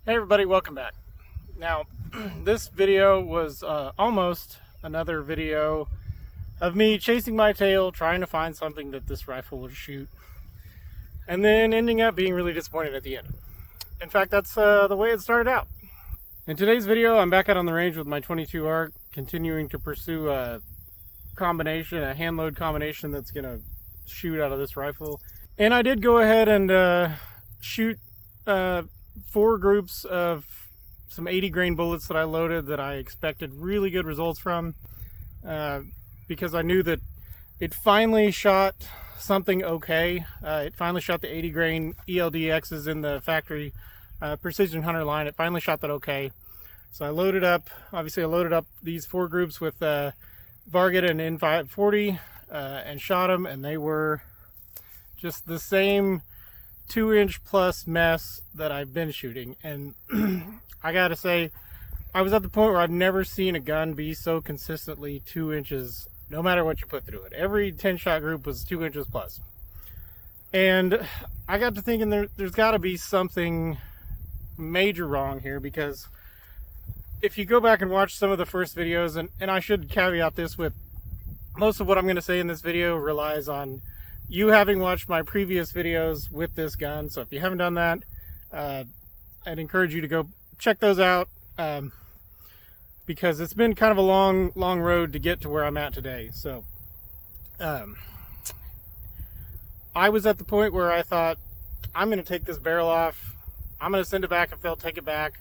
Hey everybody, welcome back. Now, this video was almost another video of me chasing my tail, trying to find something that this rifle would shoot, and then ending up being really disappointed at the end. In fact, that's the way it started out. In today's video, I'm back out on the range with my 22 ARC, continuing to pursue a hand load combination that's going to shoot out of this rifle. And I did go ahead and shoot 4 groups of some 80 grain bullets that I loaded that I expected really good results from, because I knew that it finally shot something okay. It finally shot the 80 grain ELDXs in the factory Precision Hunter line. It finally shot that okay. So I loaded up, obviously I loaded up these 4 groups with Varget and N540 and shot them, and they were just the same 2-inch plus mess that I've been shooting. And I gotta say, I was at the point where I've never seen a gun be so consistently 2 inches, no matter what you put through it. Every 10-shot group was 2 inches plus. And I got to thinking there's got to be something major wrong here, because if you go back and watch some of the first videos, and I should caveat this with, most of what I'm going to say in this video relies on you having watched my previous videos with this gun. So if you haven't done that, I'd encourage you to go check those out, because it's been kind of a long road to get to where I'm at today. So I was at the point where I thought, I'm going to take this barrel off, I'm going to send it back if they'll take it back,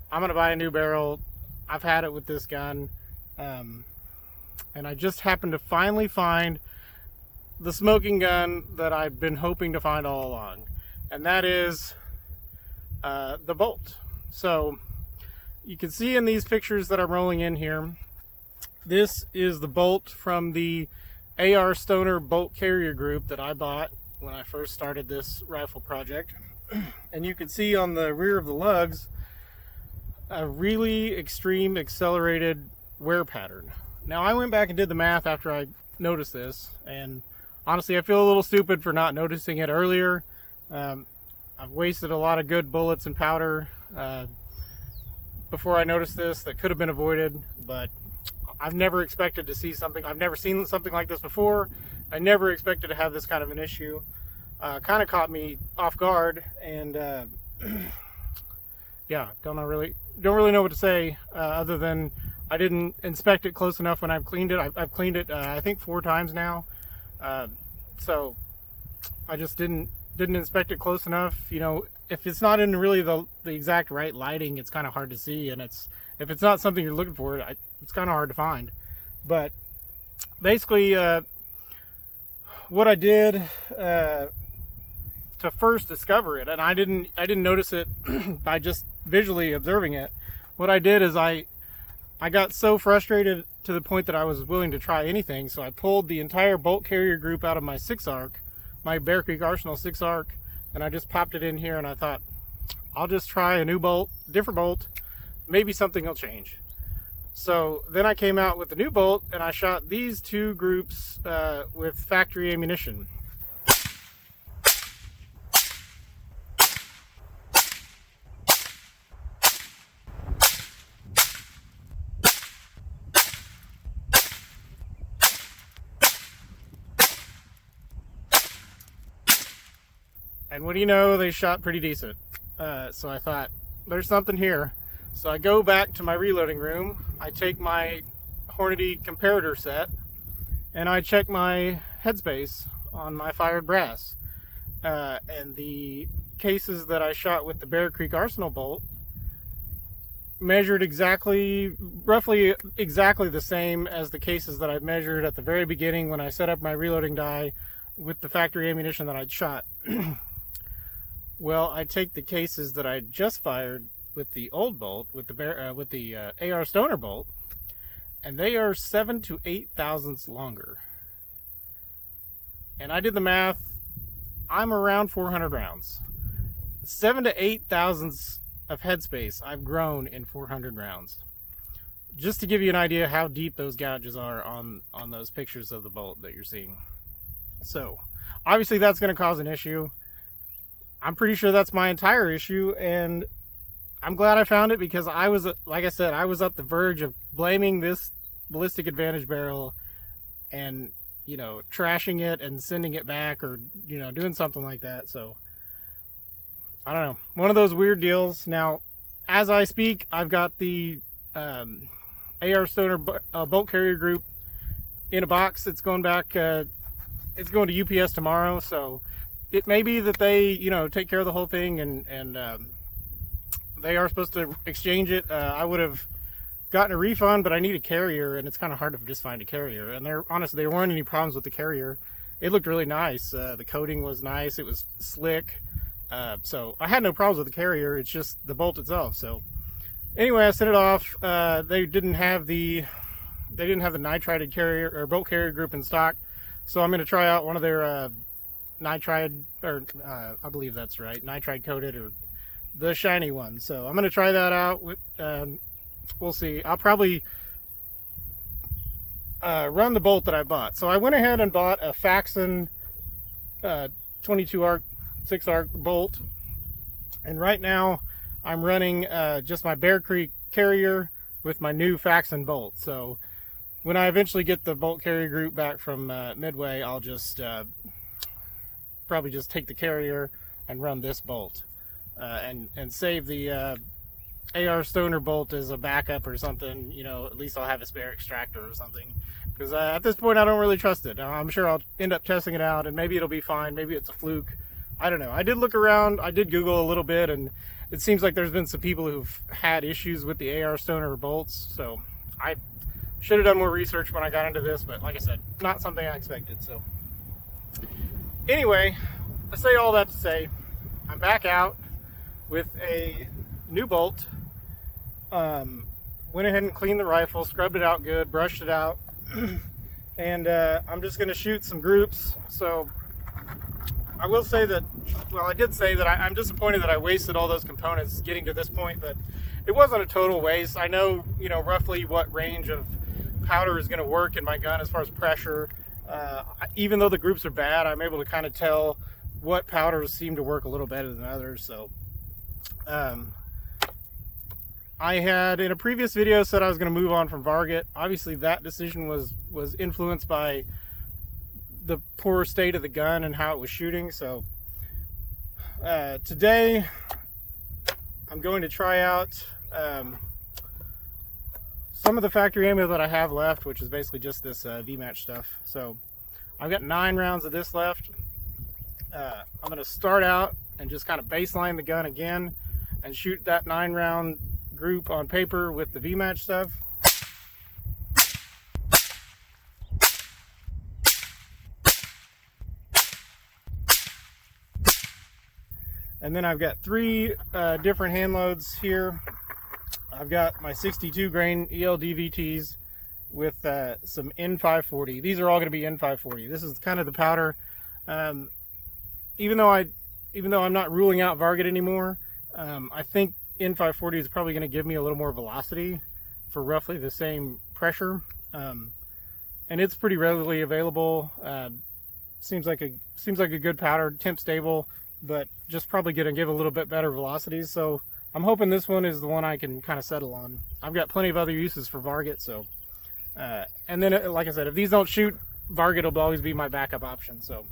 I'm going to buy a new barrel. I've had it with this gun, and I just happened to finally find the smoking gun that I've been hoping to find all along, and that is the bolt. So you can see in these pictures that I'm rolling in here, this is the bolt from the AR Stoner bolt carrier group that I bought when I first started this rifle project. And you can see on the rear of the lugs a really extreme accelerated wear pattern. Now, I went back and did the math after I noticed this, and honestly, I feel a little stupid for not noticing it earlier. I've wasted a lot of good bullets and powder before I noticed this that could have been avoided, but I've never expected to see something. I've never seen something like this before. I never expected to have this kind of an issue. Kind of caught me off guard, and yeah, don't really know what to say, other than I didn't inspect it close enough when I've cleaned it. I've cleaned it I think 4 times now, so I just didn't inspect it close enough. You know, if it's not in really the exact right lighting, it's kind of hard to see, and if it's not something you're looking for, it's kind of hard to find. But basically, what I did to first discover it, and I didn't notice it by just visually observing it. What I did is I got so frustrated to the point that I was willing to try anything, so I pulled the entire bolt carrier group out of my 6 ARC, my Bear Creek Arsenal 6 ARC, and I just popped it in here, and I thought, I'll just try a new bolt, different bolt, maybe something will change. So then I came out with the new bolt, and I shot these 2 groups with factory ammunition. And what do you know, they shot pretty decent. So I thought, there's something here. So I go back to my reloading room, I take my Hornady comparator set, and I check my headspace on my fired brass. And the cases that I shot with the Bear Creek Arsenal bolt measured roughly exactly the same as the cases that I measured at the very beginning when I set up my reloading die with the factory ammunition that I'd shot. Well, I take the cases that I just fired with the old bolt, with the AR Stoner bolt, and they are 7 to 8 thousandths longer. And I did the math. I'm around 400 rounds. 7 to 8 thousandths of headspace I've grown in 400 rounds. Just to give you an idea how deep those gouges are on those pictures of the bolt that you're seeing. So, obviously that's going to cause an issue. I'm pretty sure that's my entire issue, and I'm glad I found it, because I was, like I said, I was at the verge of blaming this Ballistic Advantage barrel and, you know, trashing it and sending it back, or, you know, doing something like that. So I don't know, one of those weird deals. Now, as I speak, I've got the AR Stoner bolt carrier group in a box. It's going back, it's going to UPS tomorrow, so it may be that they, you know, take care of the whole thing, and they are supposed to exchange it. I would have gotten a refund, but I need a carrier, and it's kind of hard to just find a carrier. And honestly, there weren't any problems with the carrier. It looked really nice. The coating was nice. It was slick. So I had no problems with the carrier. It's just the bolt itself. So anyway, I sent it off. They didn't have the nitrided carrier or bolt carrier group in stock. So I'm going to try out one of their nitride, or I believe that's right, nitride coated, or the shiny one. So I'm going to try that out. We'll see. I'll probably run the bolt that I bought. So I went ahead and bought a Faxon 22 arc 6 arc bolt, and right now I'm running just my Bear Creek carrier with my new Faxon bolt. So when I eventually get the bolt carrier group back from Midway, I'll just probably just take the carrier and run this bolt, and save the AR Stoner bolt as a backup or something. You know, at least I'll have a spare extractor or something, because at this point I don't really trust it. I'm sure I'll end up testing it out, and maybe it'll be fine, maybe it's a fluke. I don't know. I did look around, I did Google a little bit, and it seems like there's been some people who've had issues with the AR Stoner bolts. So I should have done more research when I got into this, but like I said, not something I expected. So anyway, I say all that to say, I'm back out with a new bolt. Went ahead and cleaned the rifle, scrubbed it out good, brushed it out, and I'm just going to shoot some groups. So I will say that, well, I did say that I'm disappointed that I wasted all those components getting to this point, but it wasn't a total waste. I know, you know, roughly what range of powder is going to work in my gun as far as pressure. Even though the groups are bad, I'm able to kind of tell what powders seem to work a little better than others. So I had in a previous video said I was going to move on from Varget. Obviously that decision was influenced by the poor state of the gun and how it was shooting. So today I'm going to try out some of the factory ammo that I have left, which is basically just this V-match stuff. So I've got 9 rounds of this left. I'm going to start out and just kind of baseline the gun again and shoot that 9-round group on paper with the V-match stuff. And then I've got 3 different hand loads here. I've got my 62 grain ELD VTs with some N540. These are all going to be N540. This is kind of the powder. Even though I'm not ruling out Varget anymore, I think N540 is probably going to give me a little more velocity for roughly the same pressure. And it's pretty readily available. Seems like a good powder, temp stable, but just probably going to give a little bit better velocities. So I'm hoping this one is the one I can kind of settle on. I've got plenty of other uses for Varget. So, and then like I said, if these don't shoot, Varget will always be my backup option. So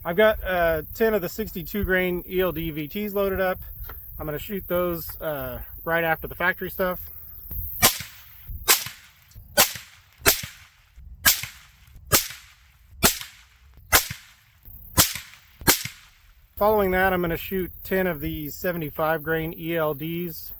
I've got 10 of the 62 grain ELD VTs loaded up. I'm going to shoot those right after the factory stuff. Following that, I'm going to shoot 10 of the 75 grain ELDs.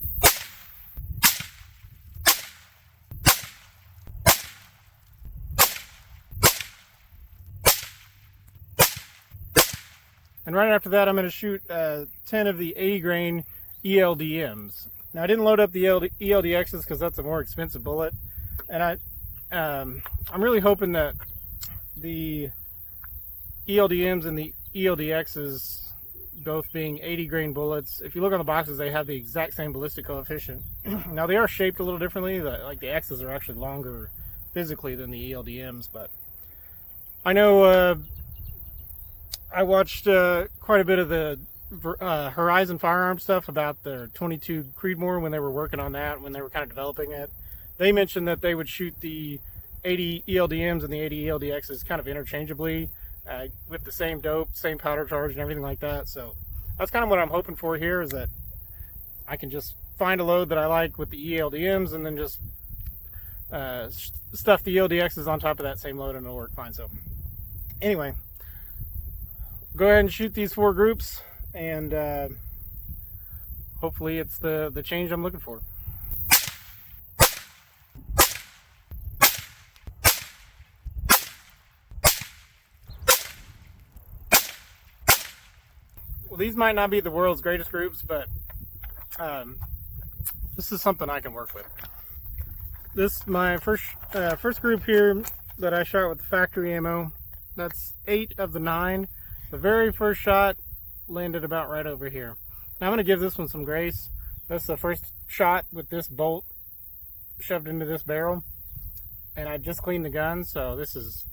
And right after that, I'm going to shoot 10 of the 80 grain ELDMs. Now, I didn't load up the ELDXs because that's a more expensive bullet. And I'm really hoping that the ELDMs and the ELDXs, both being 80 grain bullets, if you look on the boxes, they have the exact same ballistic coefficient. Now, they are shaped a little differently. Like the X's are actually longer physically than the ELDMs, but I know I watched quite a bit of the Horizon Firearm stuff about the 22 Creedmoor when they were working on that, when they were kind of developing it. They mentioned that they would shoot the 80 ELDMs and the 80 ELDXs kind of interchangeably with the same dope, same powder charge and everything like that. So that's kind of what I'm hoping for here, is that I can just find a load that I like with the ELDMs and then just stuff the ELDXs on top of that same load and it'll work fine. So anyway, go ahead and shoot these 4 groups, and hopefully it's the change I'm looking for. Well, these might not be the world's greatest groups, but this is something I can work with. This my first group here that I shot with the factory ammo. That's 8 of the 9. The very first shot landed about right over here. Now I'm going to give this one some grace. That's the first shot with this bolt shoved into this barrel, and I just cleaned the gun, so this is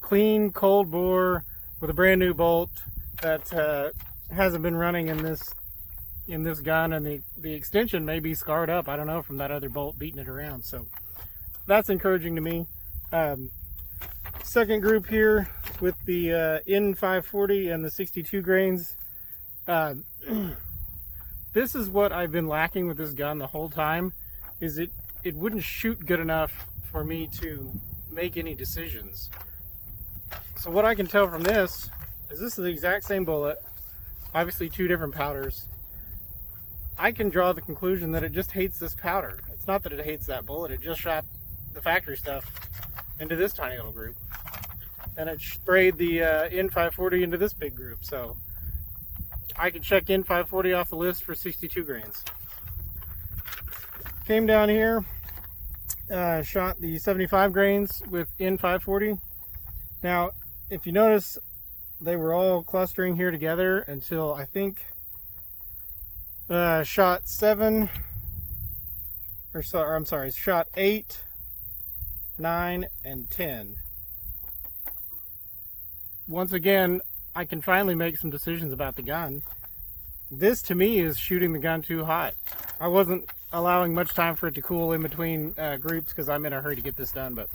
clean, cold bore with a brand new bolt that hasn't been running in this gun, and the extension may be scarred up, I don't know, from that other bolt beating it around. So that's encouraging to me. Second group here with the N540 and the 62 grains. This is what I've been lacking with this gun the whole time, is it wouldn't shoot good enough for me to make any decisions. So what I can tell from this is the exact same bullet, obviously 2 different powders. I can draw the conclusion that it just hates this powder. It's not that it hates that bullet, it just shot the factory stuff into this tiny little group, and it sprayed the N540 into this big group. So I can check N540 off the list for 62 grains. Came down here, shot the 75 grains with N540. Now, if you notice, they were all clustering here together until I think shot 8, 9, and 10. Once again, I can finally make some decisions about the gun. This to me is shooting the gun too hot. I wasn't allowing much time for it to cool in between groups because I'm in a hurry to get this done. But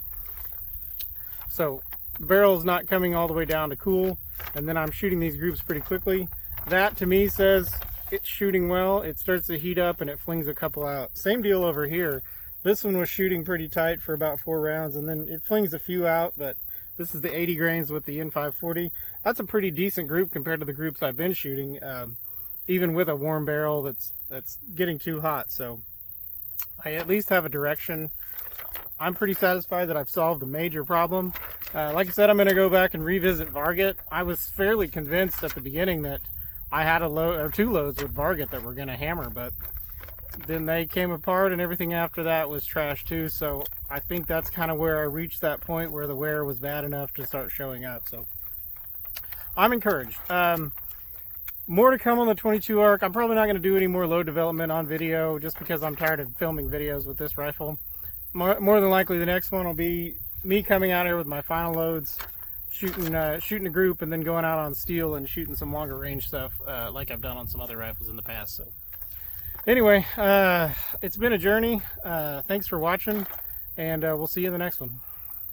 so the barrel's not coming all the way down to cool, and then I'm shooting these groups pretty quickly. That to me says it's shooting well. It starts to heat up and it flings a couple out. Same deal over here. This one was shooting pretty tight for about 4 rounds, and then it flings a few out, but this is the 80 grains with the N540. That's a pretty decent group compared to the groups I've been shooting, even with a warm barrel that's getting too hot. So I at least have a direction. I'm pretty satisfied that I've solved the major problem. Like I said, I'm going to go back and revisit Varget. I was fairly convinced at the beginning that I had a load or 2 loads with Varget that were going to hammer, but then they came apart and everything after that was trash too. So I think that's kind of where I reached that point where the wear was bad enough to start showing up. So I'm encouraged. More to come on the 22 ARC. I'm probably not going to do any more load development on video just because I'm tired of filming videos with this rifle. More than likely the next one will be me coming out here with my final loads, shooting a group, and then going out on steel and shooting some longer range stuff like I've done on some other rifles in the past. So anyway, it's been a journey. Thanks for watching, and we'll see you in the next one.